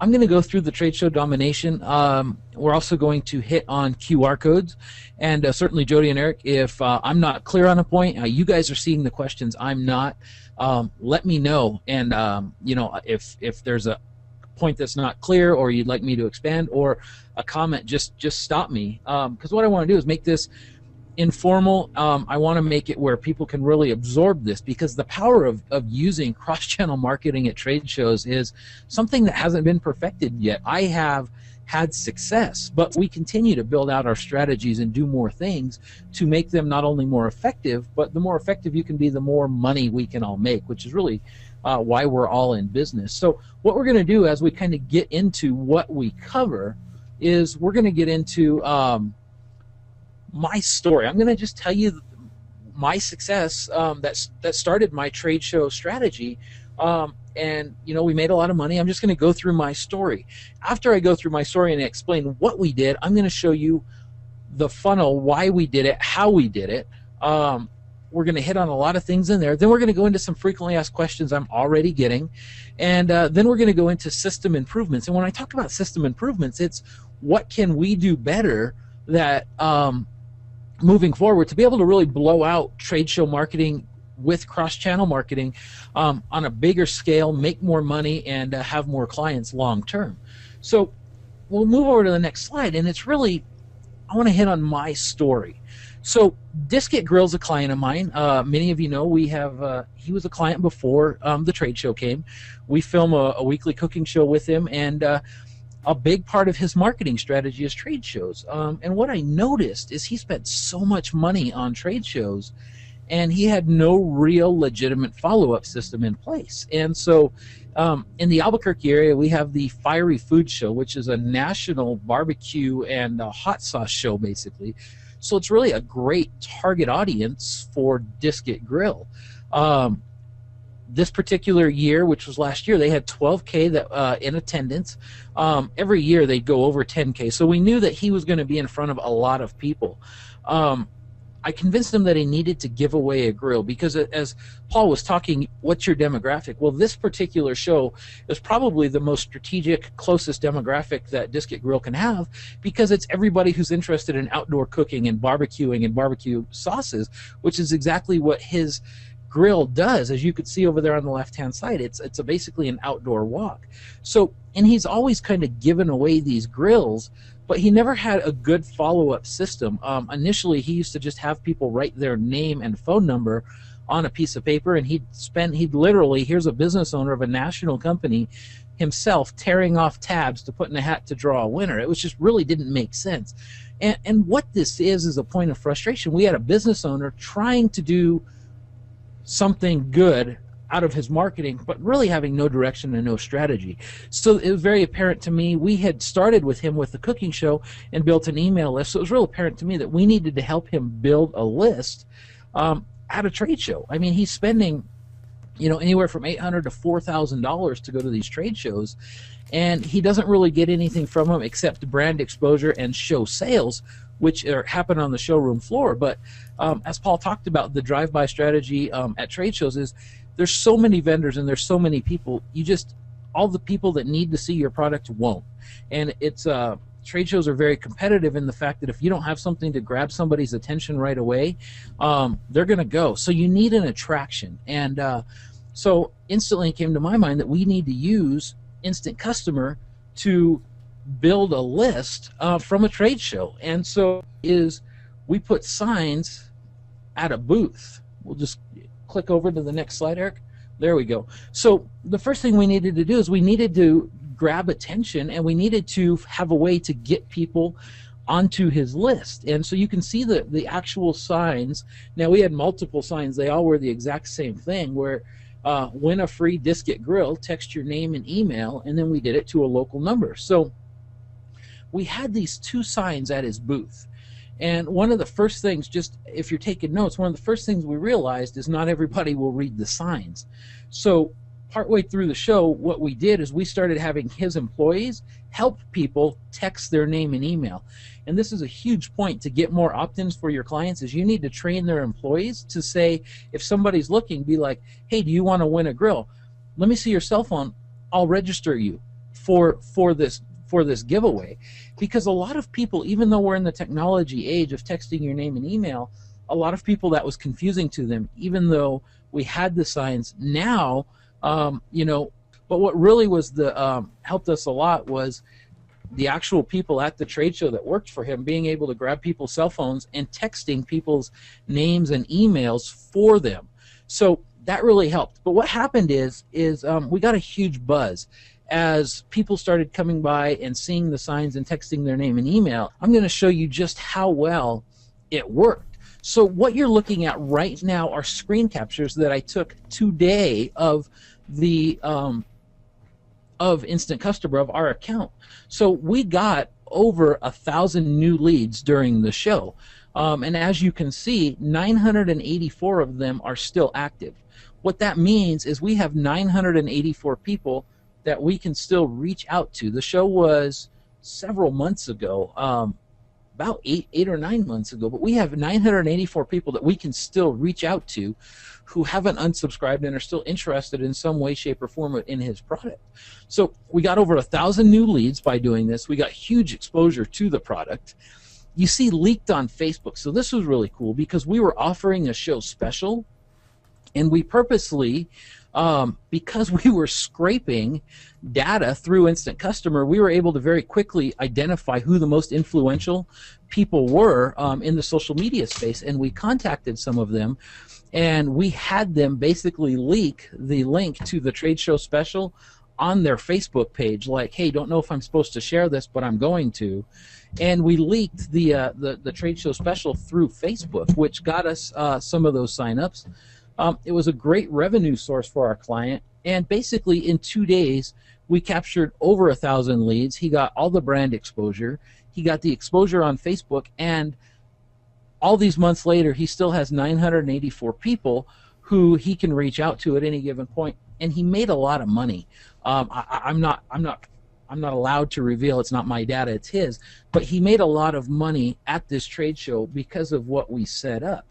I'm going to go through the trade show Domination. We're also going to hit on QR codes, and certainly Jody and Eric, if I'm not clear on a point, you guys are seeing the questions, I'm not. Let me know, and you know, if there's a point that's not clear, or you'd like me to expand, or a comment, just stop me, because what I want to do is make this informal. I want to make it where people can really absorb this, because the power of using cross-channel marketing at trade shows is something that hasn't been perfected yet. I have had success, but we continue to build out our strategies and do more things to make them not only more effective, but the more effective you can be, the more money we can all make, which is really why we're all in business. So what we're going to do as we kind of get into what we cover is we're going to get into my story. I'm going to just tell you my success that started my trade show strategy. And you know, we made a lot of money. I'm just going to go through my story. After I go through my story and explain what we did, I'm going to show you the funnel, why we did it, how we did it. We're going to hit on a lot of things in there. Then we're going to go into some frequently asked questions I'm already getting. And then we're going to go into system improvements. And when I talk about system improvements, it's what can we do better that moving forward to be able to really blow out trade show marketing with cross-channel marketing on a bigger scale, make more money, and have more clients long term. So we'll move over to the next slide, and it's really, I want to hit on my story. So Disket Grill's a client of mine. Many of you know we have, he was a client before the trade show came. We film a weekly cooking show with him, and a big part of his marketing strategy is trade shows. And what I noticed is he spent so much money on trade shows, and he had no real legitimate follow-up system in place. And so in the Albuquerque area, we have the Fiery Food Show, which is a national barbecue and hot sauce show, basically. So it's really a great target audience for Disket Grill. This particular year, which was last year, they had 12K that in attendance. Every year they'd go over 10K. So we knew that he was going to be in front of a lot of people. I convinced him that he needed to give away a grill, because as Paul was talking, what's your demographic? Well, this particular show is probably the most strategic, closest demographic that Disket Grill can have, because it's everybody who's interested in outdoor cooking and barbecuing and barbecue sauces, which is exactly what his grill does. As you could see over there on the left-hand side, it's basically an outdoor wok. So, and he's always kind of given away these grills, but he never had a good follow-up system. Initially, he used to just have people write their name and phone number on a piece of paper, and he'd literally, here's a business owner of a national company himself tearing off tabs to put in a hat to draw a winner. It was just really didn't make sense. And what this is a point of frustration. We had a business owner trying to do something good out of his marketing, but really having no direction and no strategy. So it was very apparent to me. We had started with him with the cooking show and built an email list. So it was real apparent to me that we needed to help him build a list at a trade show. I mean, he's spending, you know, anywhere from $800 to $4,000 to go to these trade shows, and he doesn't really get anything from them except brand exposure and show sales, which happen on the showroom floor. But as Paul talked about, the drive-by strategy at trade shows is there's so many vendors and there's so many people, all the people that need to see your product won't. And it's trade shows are very competitive in the fact that if you don't have something to grab somebody's attention right away, they're going to go. So you need an attraction. And so instantly it came to my mind that we need to use Instant Customer to build a list from a trade show. And so we put signs at a booth. We'll just click over to the next slide, Eric. There we go. So the first thing we needed to do is we needed to grab attention, and we needed to have a way to get people onto his list. And so you can see the actual signs. Now, we had multiple signs. They all were the exact same thing, where win a free Disket Grill, text your name and email, and then we did it to a local number. So we had these two signs at his booth. And one of the first things, just if you're taking notes, one of the first things we realized is not everybody will read the signs. So partway through the show, what we did is we started having his employees help people text their name and email. And this is a huge point to get more opt-ins for your clients, is you need to train their employees to say, if somebody's looking, be like, hey, do you want to win a grill? Let me see your cell phone. I'll register you. for this giveaway, because a lot of people, even though we're in the technology age of texting your name and email, a lot of people that was confusing to them, even though we had the signs. Now, you know, but what really was the helped us a lot was the actual people at the trade show that worked for him being able to grab people's cell phones and texting people's names and emails for them. So that really helped. But what happened is we got a huge buzz as people started coming by and seeing the signs and texting their name and email. I'm going to show you just how well it worked. So what you're looking at right now are screen captures that I took today of the of Instant Customer, of our account. So we got over 1,000 new leads during the show. And as you can see, 984 of them are still active. What that means is we have 984 people that we can still reach out to. The show was several months ago, about eight or 9 months ago, but we have 984 people that we can still reach out to who haven't unsubscribed and are still interested in some way, shape, or form in his product. So we got over 1,000 new leads by doing this. We got huge exposure to the product. You see leaked on Facebook. So this was really cool because we were offering a show special, and we purposely, because we were scraping data through Instant Customer, we were able to very quickly identify who the most influential people were in the social media space, and we contacted some of them, and we had them basically leak the link to the trade show special on their Facebook page, like, hey, don't know if I'm supposed to share this, but I'm going to. And we leaked the trade show special through Facebook, which got us some of those signups. It was a great revenue source for our client, and basically in 2 days we captured over 1,000 leads. He got all the brand exposure, he got the exposure on Facebook, and all these months later he still has 984 people who he can reach out to at any given point, and he made a lot of money. I'm not allowed to reveal, it's not my data, it's his, but he made a lot of money at this trade show because of what we set up.